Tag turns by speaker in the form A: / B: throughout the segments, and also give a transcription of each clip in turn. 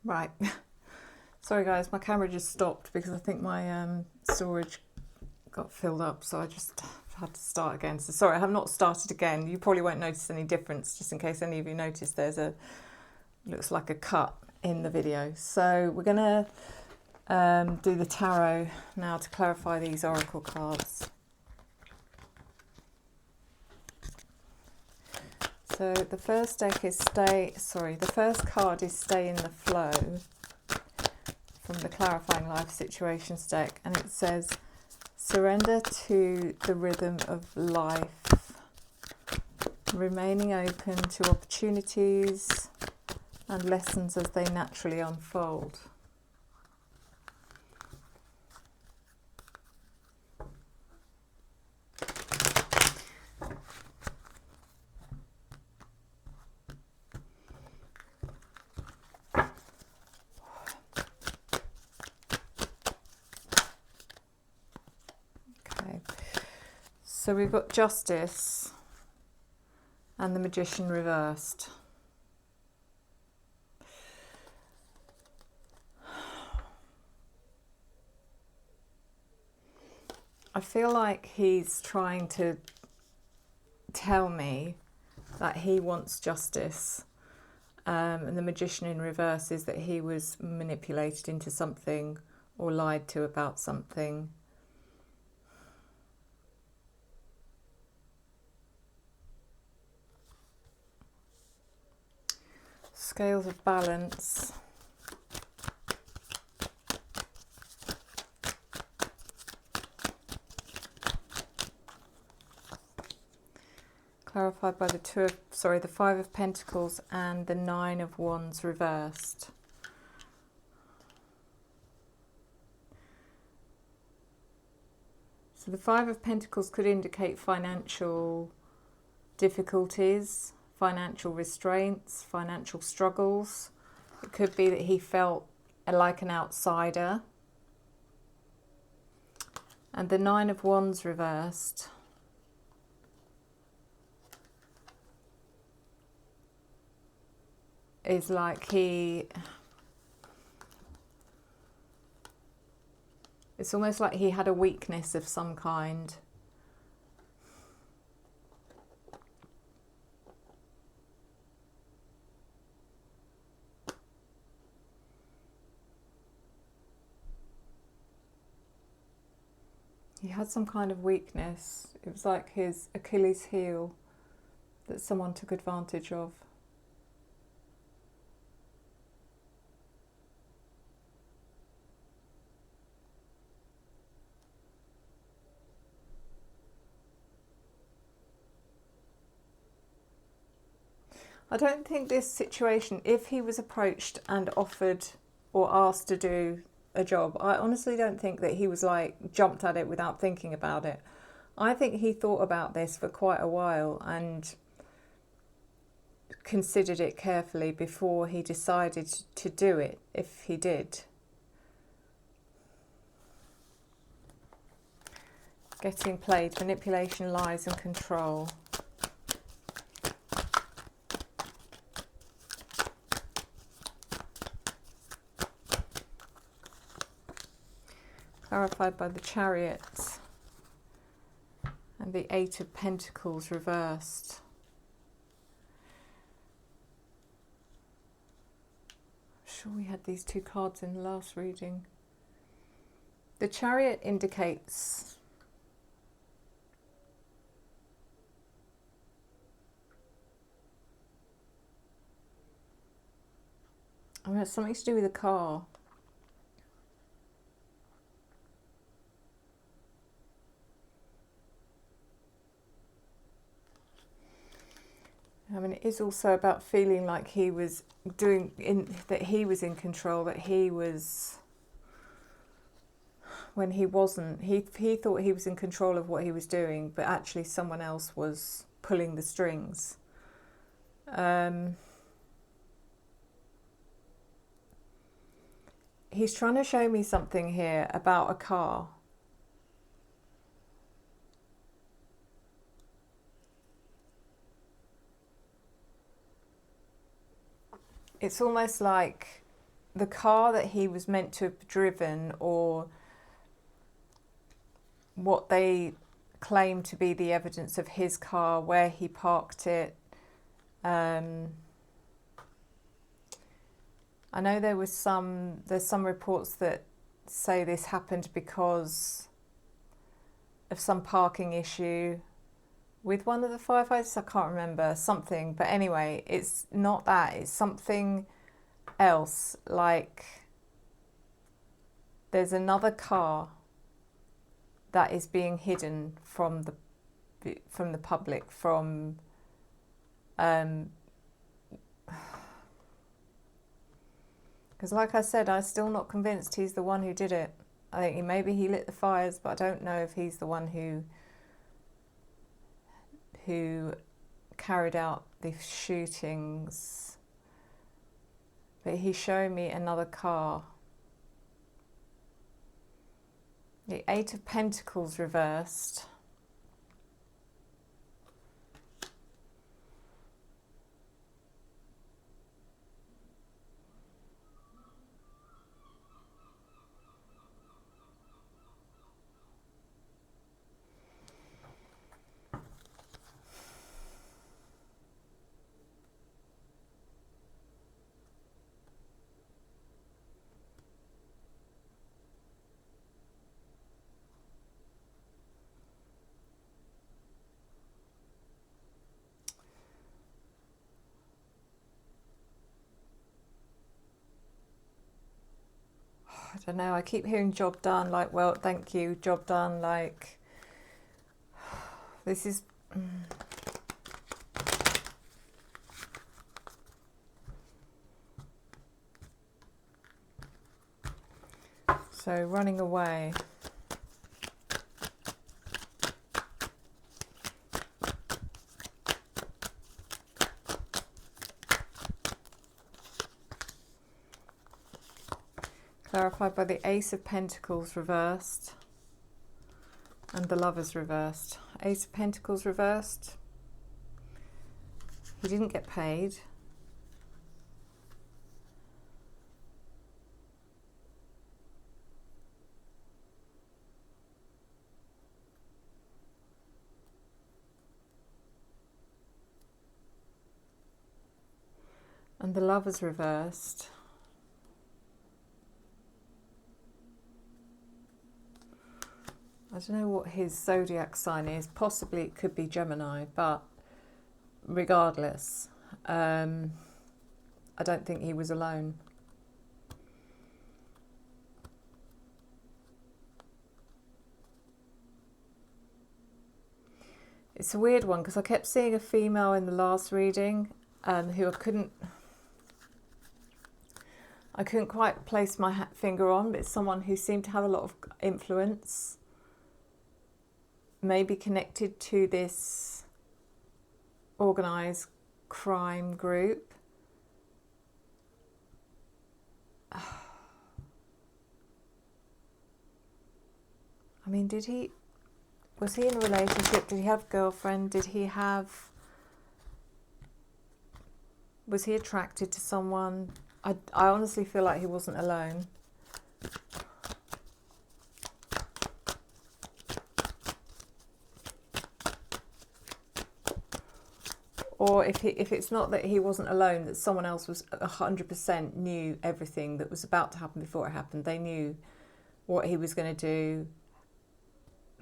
A: Right. Sorry guys, my camera just stopped because I think my storage got filled up, so I just had to start again. So sorry, I have not started again. You probably won't notice any difference, just in case any of you notice there's a, looks like a cut in the video. So we're going to do the tarot now to clarify these oracle cards. So the first deck is the first card is Stay in the Flow from the Clarifying Life Situations deck, and it says surrender to the rhythm of life, remaining open to opportunities and lessons as they naturally unfold. So we've got Justice and the Magician reversed. I feel like he's trying to tell me that he wants justice, and the Magician in reverse is that he was manipulated into something or lied to about something. Scales of balance. Clarified by the Five of Pentacles and the Nine of Wands reversed. So the Five of Pentacles could indicate financial difficulties, financial restraints, financial struggles. It could be that he felt like an outsider. And the Nine of Wands reversed is like it's almost like he had a weakness of some kind. He had some kind of weakness. It was like his Achilles heel that someone took advantage of. I don't think this situation, if he was approached and offered or asked to do a job, I honestly don't think that he was like jumped at it without thinking about it. I think he thought about this for quite a while and considered it carefully before he decided to do it, if he did. Getting played, manipulation, lies and control. Clarified by the Chariot and the Eight of Pentacles reversed. I'm sure we had these two cards in the last reading. The Chariot indicates it's something to do with a car. I mean, it is also about feeling like he was that he was in control, that he was, when he wasn't. He thought he was in control of what he was doing, but actually someone else was pulling the strings. He's trying to show me something here about a car. It's almost like the car that he was meant to have driven, or what they claim to be the evidence of his car, where he parked it. I know there's some reports that say this happened because of some parking issue with one of the firefighters. I can't remember, something, but anyway, it's not that, it's something else. Like, there's another car that is being hidden from the public, from because like I said, I'm still not convinced he's the one who did it. I think maybe he lit the fires, but I don't know if he's the one who carried out the shootings. But he showed me another car. The Eight of Pentacles reversed. I don't know, I keep hearing job done, like, well, thank you, job done, like, this is... So, running away. Clarified by the Ace of Pentacles reversed and the Lovers reversed. Ace of Pentacles reversed. He didn't get paid. And the Lovers reversed. I don't know what his zodiac sign is. Possibly it could be Gemini, but regardless, I don't think he was alone. It's a weird one because I kept seeing a female in the last reading who I couldn't quite place my finger on, but it's someone who seemed to have a lot of influence. Maybe connected to this organised crime group. I mean, was he in a relationship? Did he have a girlfriend? Was he attracted to someone? I honestly feel like he wasn't alone. Or if it's not that he wasn't alone, that someone else was 100% knew everything that was about to happen before it happened. They knew what he was going to do,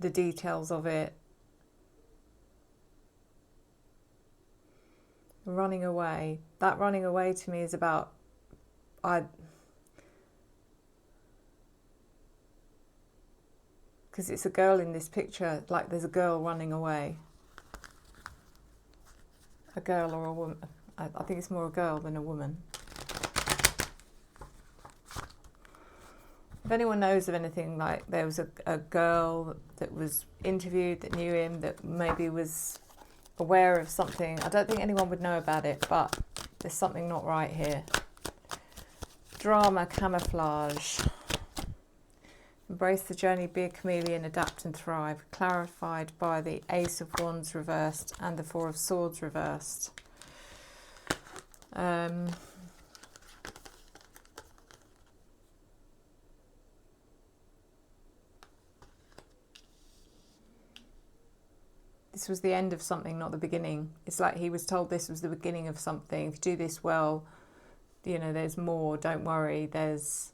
A: the details of it. Running away. That running away to me is about... Because it's a girl in this picture, like there's a girl running away. A girl or a woman. I think it's more a girl than a woman. If anyone knows of anything, like there was a girl that was interviewed that knew him, that maybe was aware of something, I don't think anyone would know about it, but there's something not right here. Drama, camouflage. Embrace the journey, be a chameleon, adapt and thrive. Clarified by the Ace of Wands reversed and the Four of Swords reversed. this was the end of something, not the beginning. It's like he was told this was the beginning of something. If you do this well, you know, there's more, don't worry. There's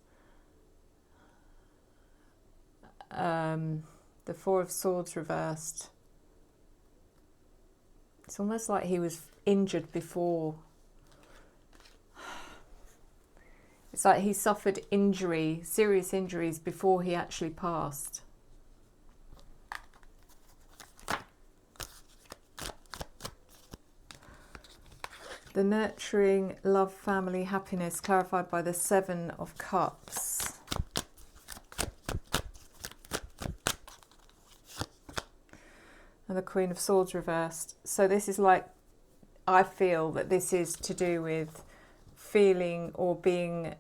A: the Four of Swords reversed. It's almost like he was injured before. It's like he suffered injury, serious injuries, before he actually passed. The nurturing, love, family, happiness, clarified by the Seven of Cups. And the Queen of Swords reversed. So this is like, I feel that this is to do with feeling or being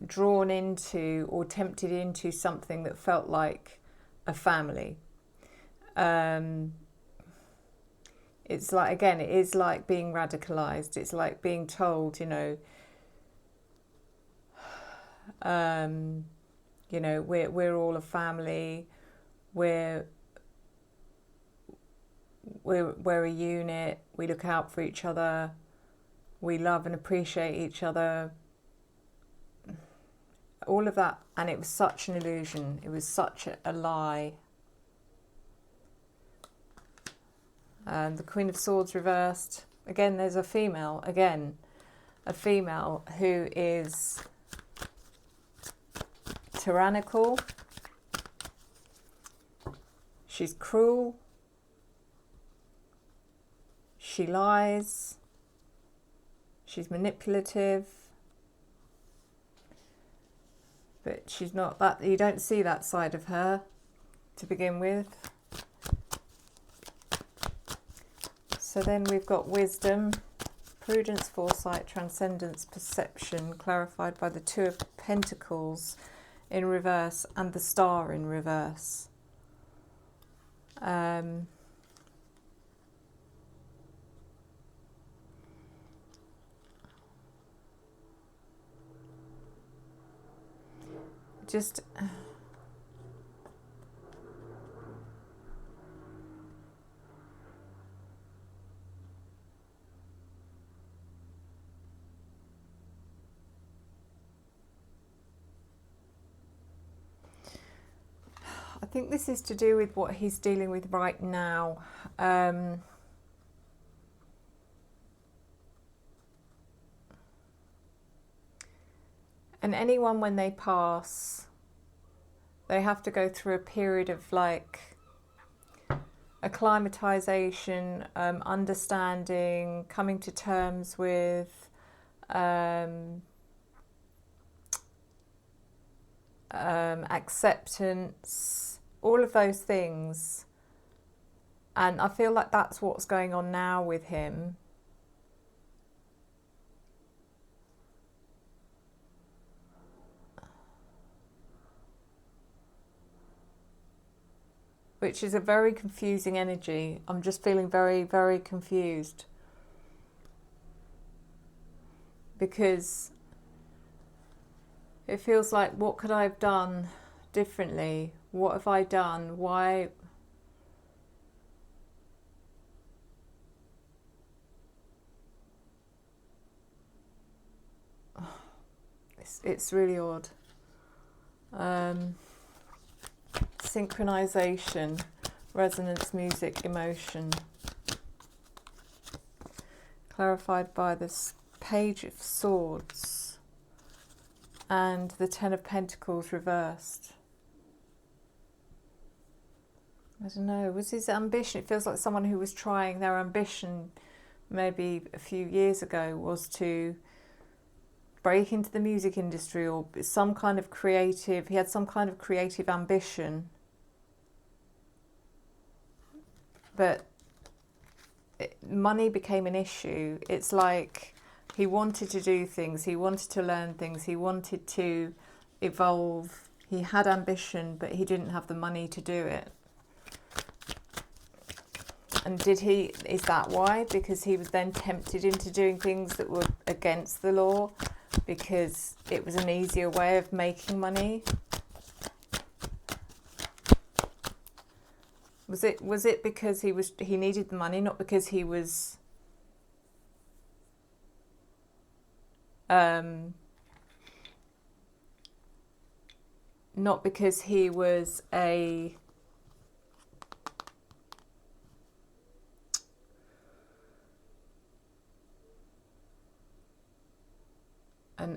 A: drawn into or tempted into something that felt like a family. It's like, again, it is like being radicalized. It's like being told, you know, we're all a family. We're a unit. We look out for each other. We love and appreciate each other. All of that, and it was such an illusion. It was such a lie. And the Queen of Swords reversed. Again, there's a female. Again, a female who is tyrannical. She's cruel. She lies. She's manipulative. But she's not that. You don't see that side of her to begin with. So then we've got wisdom, prudence, foresight, transcendence, perception, clarified by the Two of Pentacles in reverse and the Star in reverse. Just I think this is to do with what he's dealing with right now. And anyone, when they pass, they have to go through a period of like acclimatization, understanding, coming to terms with acceptance, all of those things. And I feel like that's what's going on now with him. Which is a very confusing energy. I'm just feeling very, very confused. Because it feels like, what could I have done differently? What have I done? Why? It's really odd. Synchronization, resonance, music, emotion. Clarified by this Page of Swords and the Ten of Pentacles reversed. I don't know, was his ambition, it feels like someone who was trying, their ambition maybe a few years ago was to break into the music industry or some kind of creative, he had some kind of creative ambition. But money became an issue. It's like he wanted to do things, he wanted to learn things, he wanted to evolve. He had ambition, but he didn't have the money to do it. And is that why? Because he was then tempted into doing things that were against the law, because it was an easier way of making money. Was it because he needed the money, not because he was not because he was an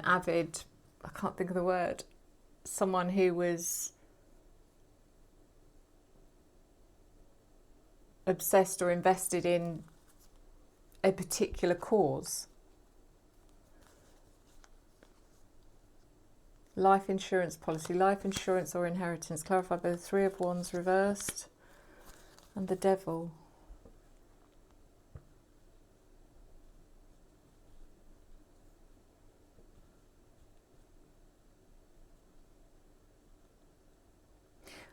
A: avid, I can't think of the word, someone who was obsessed or invested in a particular cause. Life insurance policy, life insurance or inheritance, clarified by the Three of Wands reversed and the Devil.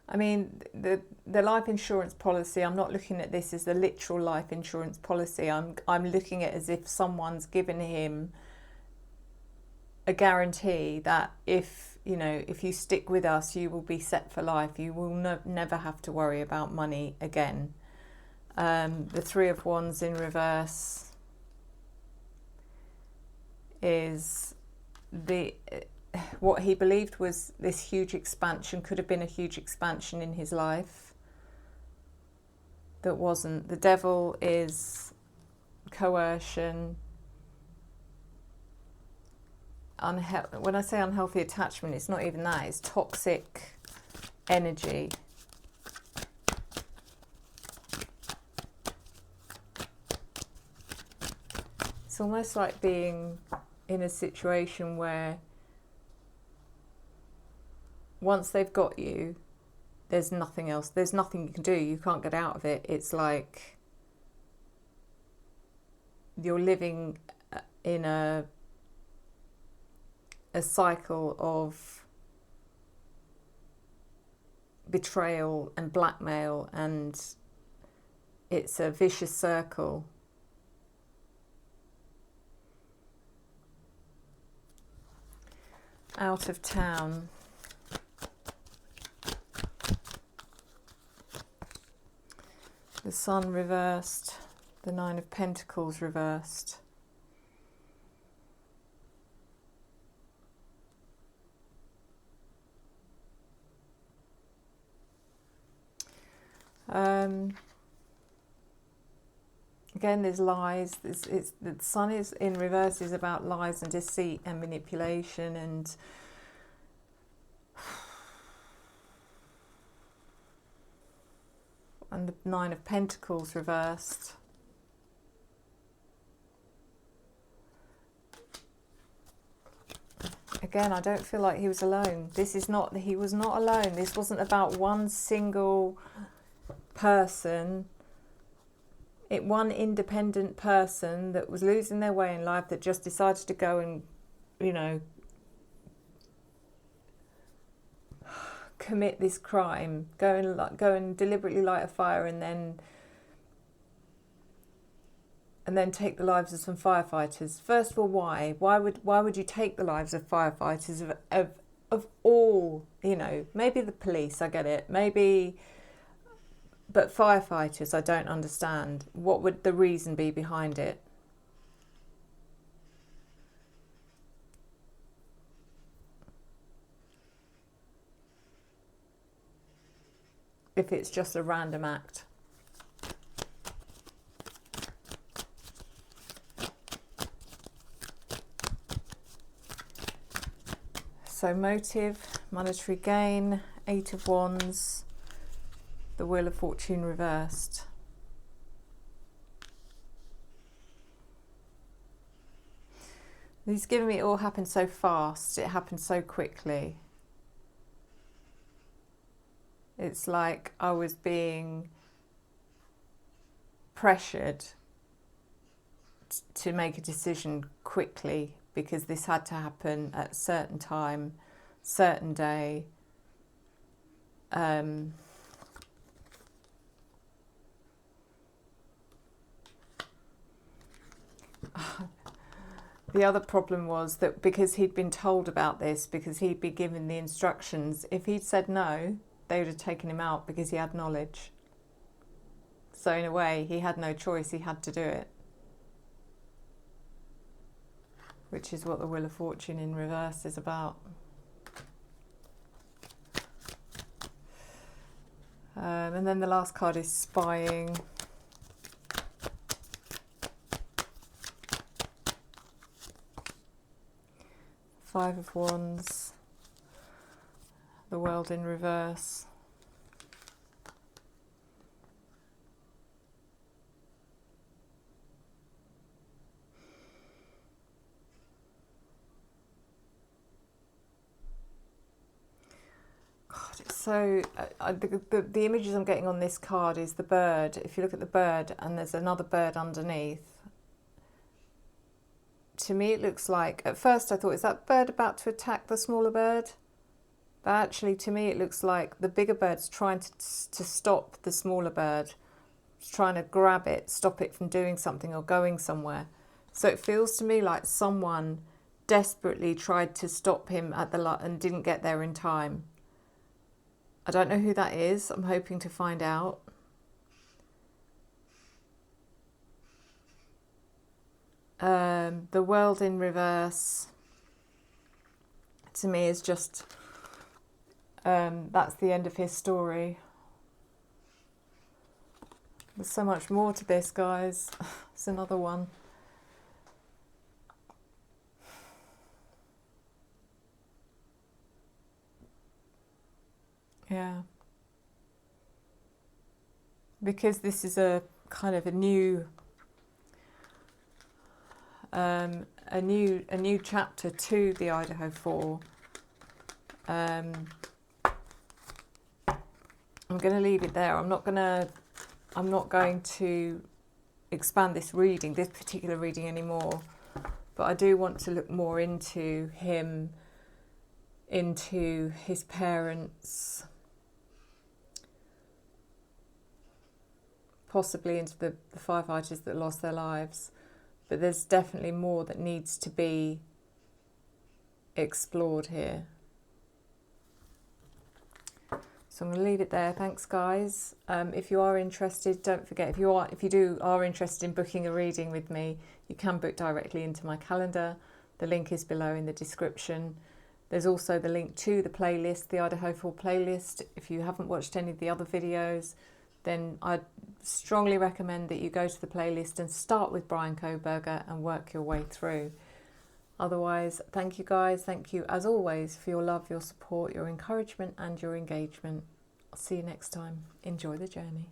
A: I mean, the life insurance policy, I'm not looking at this as the literal life insurance policy. I'm looking at it as if someone's given him a guarantee that if you stick with us, you will be set for life. You will never have to worry about money again. The Three of Wands in reverse is what he believed was this huge expansion, could have been a huge expansion in his life that wasn't. The Devil is coercion. When I say unhealthy attachment, it's not even that, it's toxic energy. It's almost like being in a situation where once they've got you, there's nothing else. There's nothing you can do. You can't get out of it. It's like you're living in a cycle of betrayal and blackmail, and it's a vicious circle. Out of town. The Sun reversed, the Nine of Pentacles reversed. Again, there's lies. The Sun is in reverse is about lies and deceit and manipulation and the Nine of Pentacles reversed. Again, I don't feel like he was alone. He was not alone. This wasn't about one single person. One independent person that was losing their way in life, that just decided to go and, commit this crime, go and deliberately light a fire and then take the lives of some firefighters. First of all, why would you take the lives of firefighters of all, maybe the police, I get it, maybe, but firefighters, I don't understand. What would the reason be behind it? If it's just a random act. So motive, monetary gain, Eight of Wands, the Wheel of Fortune reversed. He's given me it all happened so fast, it happened so quickly. It's like I was being pressured to make a decision quickly because this had to happen at a certain time, certain day. The other problem was that because he'd been told about this, because he'd been given the instructions, if he'd said no, they would have taken him out because he had knowledge. So in a way, he had no choice, he had to do it. Which is what the Wheel of Fortune in reverse is about. And then the last card is spying. Five of Wands. The World in reverse. So the images I'm getting on this card is the bird. If you look at the bird and there's another bird underneath, to me it looks like, at first I thought, is that bird about to attack the smaller bird? But actually to me it looks like the bigger bird's trying to stop the smaller bird. It's trying to grab it, stop it from doing something or going somewhere. So it feels to me like someone desperately tried to stop him at the and didn't get there in time. I don't know who that is. I'm hoping to find out. The World in reverse, to me, is just, that's the end of his story. There's so much more to this, guys. It's another one. Yeah, because this is a kind of a new chapter to the Idaho 4. I'm going to leave it there. I'm not going to expand this particular reading anymore, but I do want to look more into him, into his parents, possibly into the firefighters that lost their lives. But there's definitely more that needs to be explored here. So I'm going to leave it there. Thanks, guys. If you are interested, don't forget, if you are interested in booking a reading with me, you can book directly into my calendar. The link is below in the description. There's also the link to the playlist, the Idaho 4 playlist. If you haven't watched any of the other videos, then I'd strongly recommend that you go to the playlist and start with Brian Kohberger and work your way through. Otherwise, thank you, guys. Thank you, as always, for your love, your support, your encouragement and your engagement. I'll see you next time. Enjoy the journey.